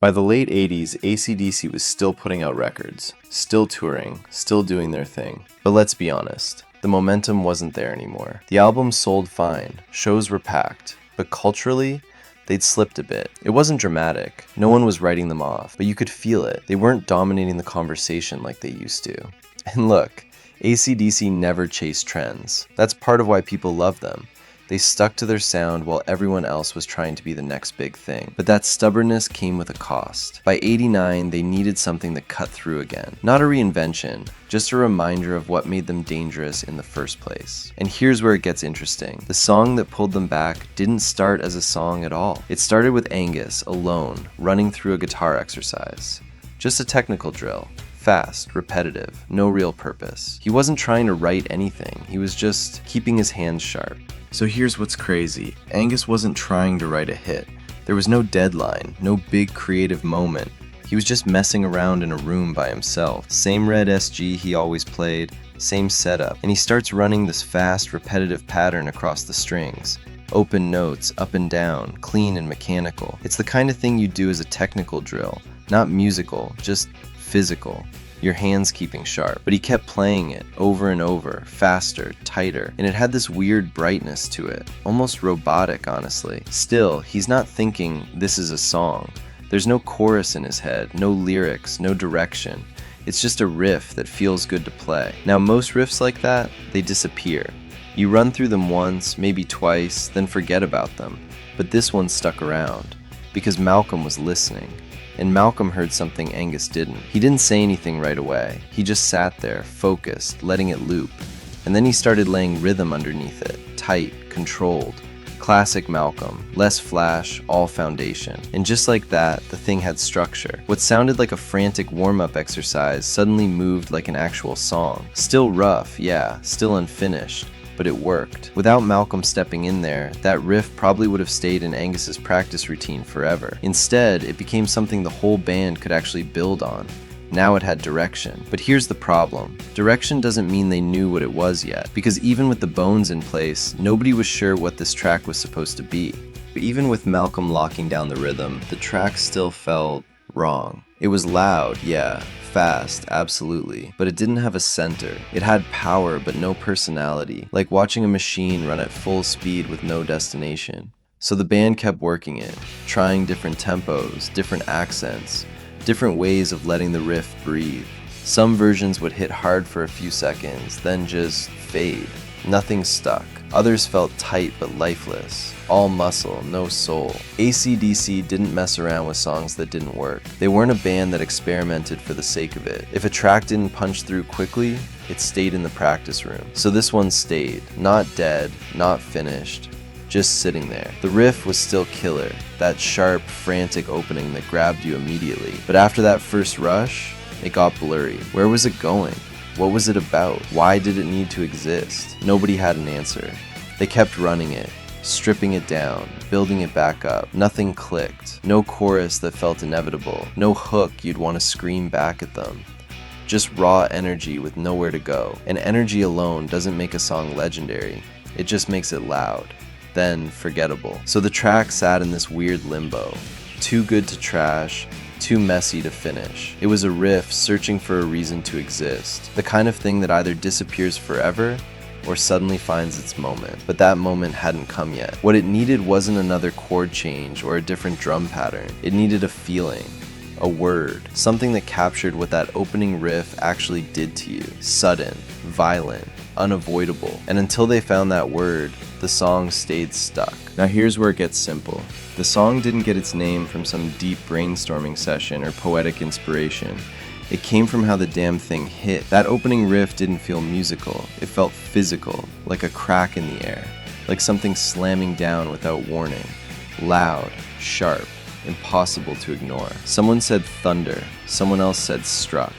By the late 80s, ACDC was still putting out records, still touring, still doing their thing. But let's be honest, the momentum wasn't there anymore. The albums sold fine, shows were packed, but culturally, they'd slipped a bit. It wasn't dramatic, no one was writing them off, but you could feel it. They weren't dominating the conversation like they used to. And look, ACDC never chased trends. That's part of why people love them. They stuck to their sound while everyone else was trying to be the next big thing. But that stubbornness came with a cost. By '89, they needed something that cut through again. Not a reinvention, just a reminder of what made them dangerous in the first place. And here's where it gets interesting. The song that pulled them back didn't start as a song at all. It started with Angus, alone, running through a guitar exercise. Just a technical drill. Fast, repetitive, no real purpose. He wasn't trying to write anything, he was just keeping his hands sharp. So here's what's crazy. Angus wasn't trying to write a hit. There was no deadline, no big creative moment. He was just messing around in a room by himself. Same red SG he always played, same setup, and he starts running this fast, repetitive pattern across the strings. Open notes, up and down, clean and mechanical. It's the kind of thing you do as a technical drill, not musical, just physical. Your hands keeping sharp. But he kept playing it over and over, faster, tighter, and it had this weird brightness to it, almost robotic, honestly. Still, he's not thinking this is a song. There's no chorus in his head, no lyrics, no direction. It's just a riff that feels good to play. Now, most riffs like that, they disappear. You run through them once, maybe twice, then forget about them. But this one stuck around, because Malcolm was listening. And Malcolm heard something Angus didn't. He didn't say anything right away. He just sat there, focused, letting it loop. And then he started laying rhythm underneath it, tight, controlled. Classic Malcolm, less flash, all foundation. And just like that, the thing had structure. What sounded like a frantic warm-up exercise suddenly moved like an actual song. Still rough, yeah, still unfinished. But it worked. Without Malcolm stepping in there, that riff probably would have stayed in Angus's practice routine forever. Instead, it became something the whole band could actually build on. Now it had direction. But here's the problem. Direction doesn't mean they knew what it was yet, because even with the bones in place, nobody was sure what this track was supposed to be. But even with Malcolm locking down the rhythm, the track still felt wrong. It was loud, yeah. Fast, absolutely, but it didn't have a center. It had power but no personality, like watching a machine run at full speed with no destination. So the band kept working it, trying different tempos, different accents, different ways of letting the riff breathe. Some versions would hit hard for a few seconds, then just fade. Nothing stuck. Others felt tight but lifeless. All muscle, no soul. ACDC didn't mess around with songs that didn't work. They weren't a band that experimented for the sake of it. If a track didn't punch through quickly, it stayed in the practice room. So this one stayed. Not dead, not finished, just sitting there. The riff was still killer. That sharp, frantic opening that grabbed you immediately. But after that first rush, it got blurry. Where was it going? What was it about? Why did it need to exist? Nobody had an answer. They kept running it, stripping it down, building it back up. Nothing clicked. No chorus that felt inevitable. No hook you'd want to scream back at them. Just raw energy with nowhere to go. And energy alone doesn't make a song legendary. It just makes it loud, then forgettable. So the track sat in this weird limbo. Too good to trash, too messy to finish. It was a riff searching for a reason to exist. The kind of thing that either disappears forever or suddenly finds its moment. But that moment hadn't come yet. What it needed wasn't another chord change or a different drum pattern. It needed a feeling, a word, something that captured what that opening riff actually did to you. Sudden, violent, unavoidable. And until they found that word, the song stayed stuck. Now here's where it gets simple. The song didn't get its name from some deep brainstorming session or poetic inspiration. It came from how the damn thing hit. That opening riff didn't feel musical. It felt physical, like a crack in the air, like something slamming down without warning. Loud, sharp, impossible to ignore. Someone said thunder, someone else said struck,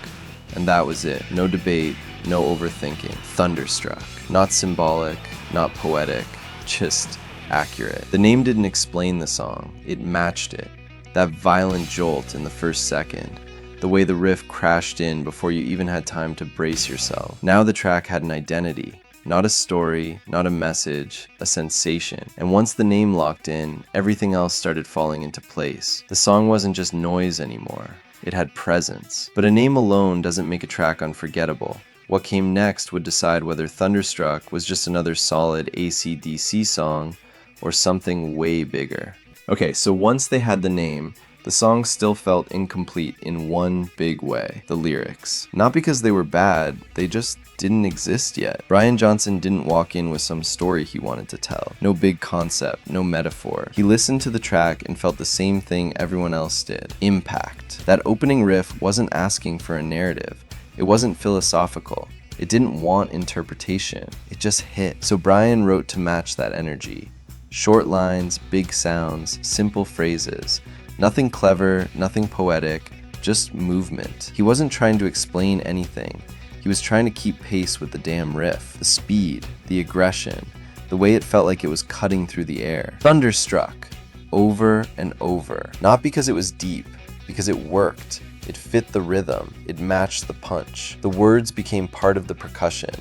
and that was it. No debate, no overthinking. Thunderstruck. Not symbolic, not poetic, just accurate. The name didn't explain the song, it matched it. That violent jolt in the first second. The way the riff crashed in before you even had time to brace yourself. Now the track had an identity, Not a story, not a message, a sensation. And once the name locked in, everything else started falling into place. The song wasn't just noise anymore. It had presence. But a name alone doesn't make a track unforgettable. What came next would decide whether Thunderstruck was just another solid ACDC song or something way bigger. Okay, so once they had the name, the song still felt incomplete in one big way: the lyrics. Not because they were bad, they just didn't exist yet. Brian Johnson didn't walk in with some story he wanted to tell. No big concept, no metaphor. He listened to the track and felt the same thing everyone else did: impact. That opening riff wasn't asking for a narrative. It wasn't philosophical. It didn't want interpretation. It just hit. So Brian wrote to match that energy. Short lines, big sounds, simple phrases. Nothing clever, nothing poetic, just movement. He wasn't trying to explain anything. He was trying to keep pace with the damn riff, the speed, the aggression, the way it felt like it was cutting through the air. Thunderstruck, over and over. Not because it was deep, because it worked. It fit the rhythm. It matched the punch. The words became part of the percussion,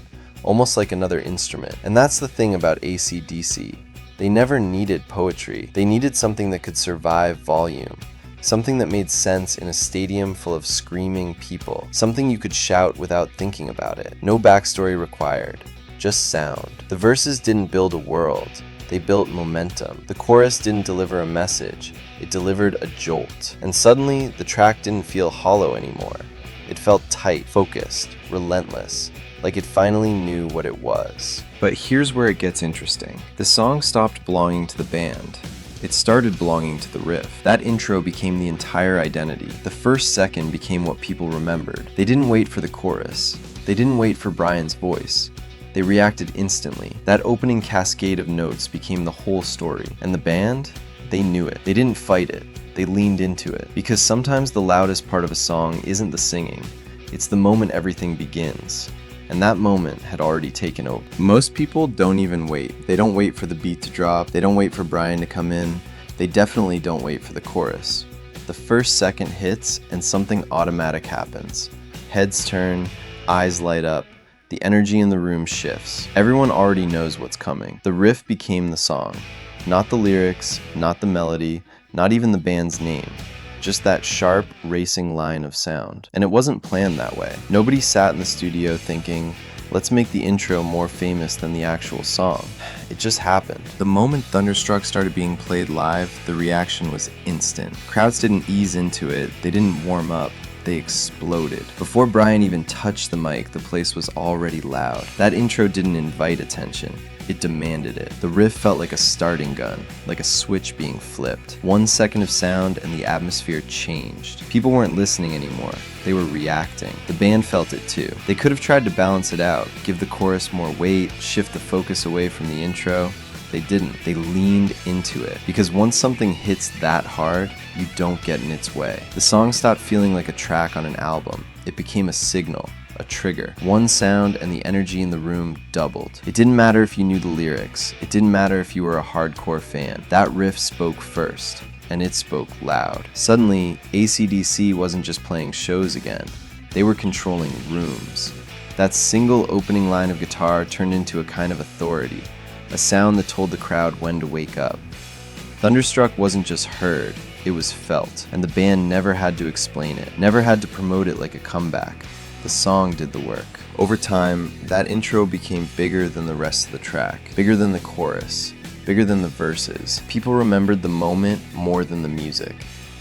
almost like another instrument. And that's the thing about ACDC. They never needed poetry. They needed something that could survive volume. Something that made sense in a stadium full of screaming people. Something you could shout without thinking about it. No backstory required. Just sound. The verses didn't build a world. They built momentum. The chorus didn't deliver a message. It delivered a jolt. And suddenly, the track didn't feel hollow anymore. It felt tight, focused, relentless. Like it finally knew what it was. But here's where it gets interesting. The song stopped belonging to the band. It started belonging to the riff. That intro became the entire identity. The first second became what people remembered. They didn't wait for the chorus. They didn't wait for Brian's voice. They reacted instantly. That opening cascade of notes became the whole story. And the band? They knew it. They didn't fight it. They leaned into it. Because sometimes the loudest part of a song isn't the singing. It's the moment everything begins. And that moment had already taken over. Most people don't even wait. They don't wait for the beat to drop. They don't wait for Brian to come in. They definitely don't wait for the chorus. The first second hits and something automatic happens. Heads turn, eyes light up. The energy in the room shifts. Everyone already knows what's coming. The riff became the song. Not the lyrics, not the melody, not even the band's name. Just that sharp, racing line of sound. And it wasn't planned that way. Nobody sat in the studio thinking, let's make the intro more famous than the actual song. It just happened. The moment Thunderstruck started being played live, the reaction was instant. Crowds didn't ease into it. They didn't warm up. They exploded. Before Brian even touched the mic, the place was already loud. That intro didn't invite attention. It demanded it. The riff felt like a starting gun, like a switch being flipped. 1 second of sound and the atmosphere changed. People weren't listening anymore. They were reacting. The band felt it too. They could have tried to balance it out, give the chorus more weight, shift the focus away from the intro. They didn't. They leaned into it. Because once something hits that hard, you don't get in its way. The song stopped feeling like a track on an album. It became a signal. A trigger. One sound and the energy in the room doubled. It didn't matter if you knew the lyrics. It didn't matter if you were a hardcore fan. That riff spoke first, and it spoke loud. Suddenly, ACDC wasn't just playing shows again. They were controlling rooms. That single opening line of guitar turned into a kind of authority, a sound that told the crowd when to wake up. Thunderstruck wasn't just heard, it was felt, and the band never had to explain it, never had to promote it like a comeback. The song did the work. Over time, that intro became bigger than the rest of the track, bigger than the chorus, bigger than the verses. People remembered the moment more than the music,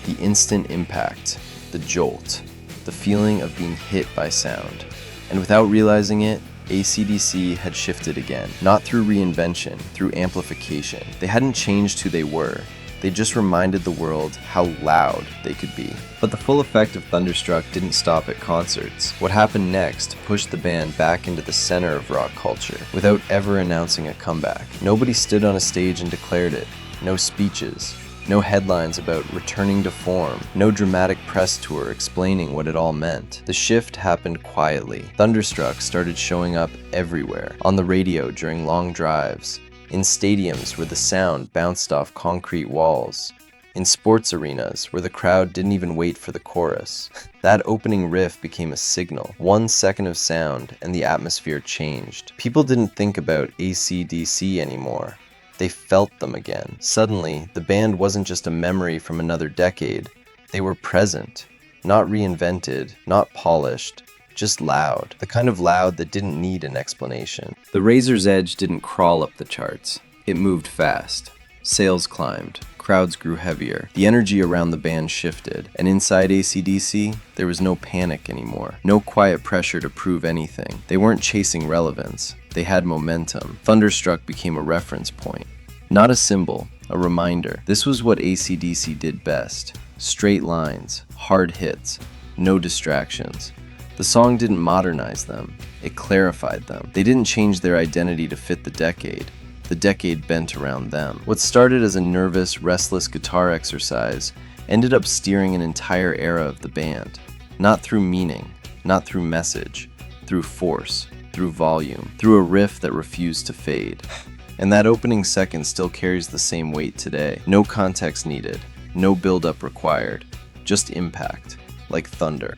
the instant impact, the jolt, the feeling of being hit by sound. And without realizing it, ACDC had shifted again, not through reinvention, through amplification. They hadn't changed who they were. They just reminded the world how loud they could be. But the full effect of Thunderstruck didn't stop at concerts. What happened next pushed the band back into the center of rock culture, without ever announcing a comeback. Nobody stood on a stage and declared it. No speeches. No headlines about returning to form. No dramatic press tour explaining what it all meant. The shift happened quietly. Thunderstruck started showing up everywhere. On the radio during long drives. In stadiums where the sound bounced off concrete walls. In sports arenas, where the crowd didn't even wait for the chorus, that opening riff became a signal. 1 second of sound, and the atmosphere changed. People didn't think about ACDC anymore. They felt them again. Suddenly, the band wasn't just a memory from another decade. They were present. Not reinvented, not polished, just loud. The kind of loud that didn't need an explanation. The Razor's Edge didn't crawl up the charts. It moved fast. Sales climbed. Crowds grew heavier. The energy around the band shifted. And inside ACDC, there was no panic anymore. No quiet pressure to prove anything. They weren't chasing relevance. They had momentum. Thunderstruck became a reference point. Not a symbol, a reminder. This was what ACDC did best. Straight lines, hard hits, no distractions. The song didn't modernize them, it clarified them. They didn't change their identity to fit the decade bent around them. What started as a nervous, restless guitar exercise ended up steering an entire era of the band. Not through meaning, not through message, through force, through volume, through a riff that refused to fade. And that opening second still carries the same weight today. No context needed, no build-up required, just impact, like thunder.